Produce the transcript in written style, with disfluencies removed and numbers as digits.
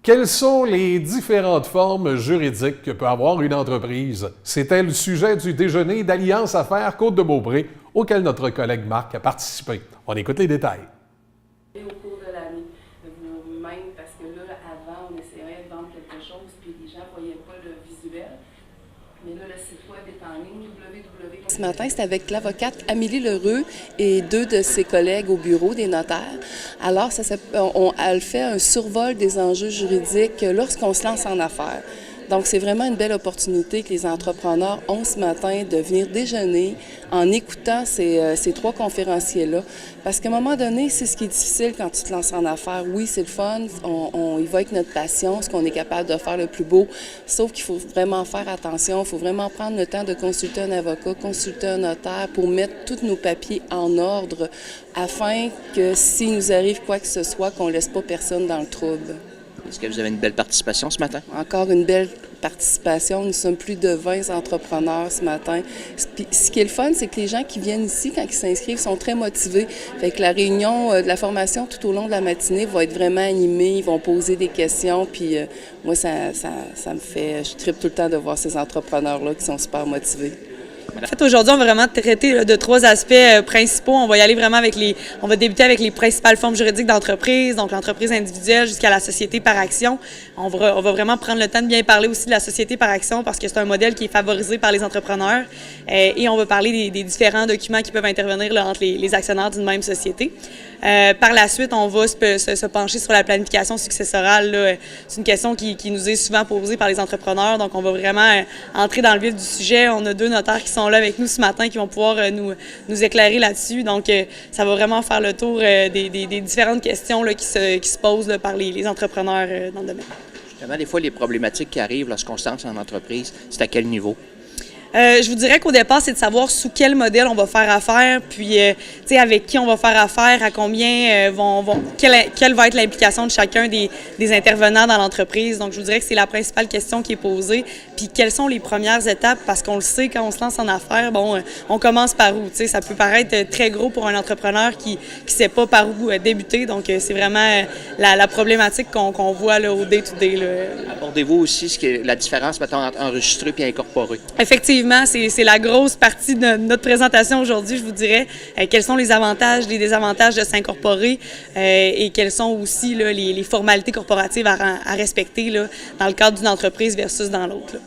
Quelles sont les différentes formes juridiques que peut avoir une entreprise? C'était le sujet du déjeuner d'Alliance Affaires Côte-de-Beaupré auquel notre collègue Marc a participé. On écoute les détails. Au cours de l'année, vous-même, parce que là, avant, on essayait de vendre quelque chose, puis les gens ne voyaient pas le visuel. Mais là, le site web est en ligne, www. Ce matin, c'est avec l'avocate Amélie Lheureux et deux de ses collègues au bureau des notaires. Alors, elle fait un survol des enjeux juridiques lorsqu'on se lance en affaires. Donc, c'est vraiment une belle opportunité que les entrepreneurs ont ce matin de venir déjeuner en écoutant ces trois conférenciers-là. Parce qu'à un moment donné, c'est ce qui est difficile quand tu te lances en affaires. Oui, c'est le fun, on y va avec notre passion, ce qu'on est capable de faire le plus beau. Sauf qu'il faut vraiment faire attention, il faut vraiment prendre le temps de consulter un avocat, consulter un notaire pour mettre tous nos papiers en ordre afin que s'il nous arrive quoi que ce soit, qu'on ne laisse pas personne dans le trouble. Est-ce que vous avez une belle participation ce matin? Encore une belle participation. Nous sommes plus de 20 entrepreneurs ce matin. Ce qui est le fun, c'est que les gens qui viennent ici, quand ils s'inscrivent, sont très motivés. Fait que la réunion de la formation tout au long de la matinée va être vraiment animée. Ils vont poser des questions. Puis moi, ça me fait... Je tripe tout le temps de voir ces entrepreneurs-là qui sont super motivés. En fait, aujourd'hui, on va vraiment traiter de trois aspects principaux. On va y aller vraiment on va débuter avec les principales formes juridiques d'entreprise, donc l'entreprise individuelle jusqu'à la société par action. On va vraiment prendre le temps de bien parler aussi de la société par action parce que c'est un modèle qui est favorisé par les entrepreneurs. Et on va parler des différents documents qui peuvent intervenir là, entre les actionnaires d'une même société. Par la suite, on va se pencher sur la planification successorale. Là. C'est une question qui nous est souvent posée par les entrepreneurs, donc on va vraiment entrer dans le vif du sujet. On a deux notaires qui sont là avec nous ce matin qui vont pouvoir nous éclairer là-dessus. Donc, ça va vraiment faire le tour des différentes questions là, qui se posent là, par les entrepreneurs dans le domaine. Justement, des fois, les problématiques qui arrivent lorsqu'on se lance en entreprise, c'est à quel niveau? Je vous dirais qu'au départ, c'est de savoir sous quel modèle on va faire affaire, puis avec qui on va faire affaire, à combien quelle va être l'implication de chacun des intervenants dans l'entreprise. Donc, je vous dirais que c'est la principale question qui est posée. Puis, quelles sont les premières étapes? Parce qu'on le sait, quand on se lance en affaires, on commence par où? Ça peut paraître très gros pour un entrepreneur qui ne sait pas par où débuter. Donc, c'est vraiment la problématique qu'on voit là, au day-to-day. Abordez-vous aussi la différence mettons, entre enregistré et incorporé? Effectivement, c'est la grosse partie de notre présentation aujourd'hui, je vous dirais. Quels sont les avantages, les désavantages de s'incorporer et quelles sont aussi là, les formalités corporatives à respecter là, dans le cadre d'une entreprise versus dans l'autre.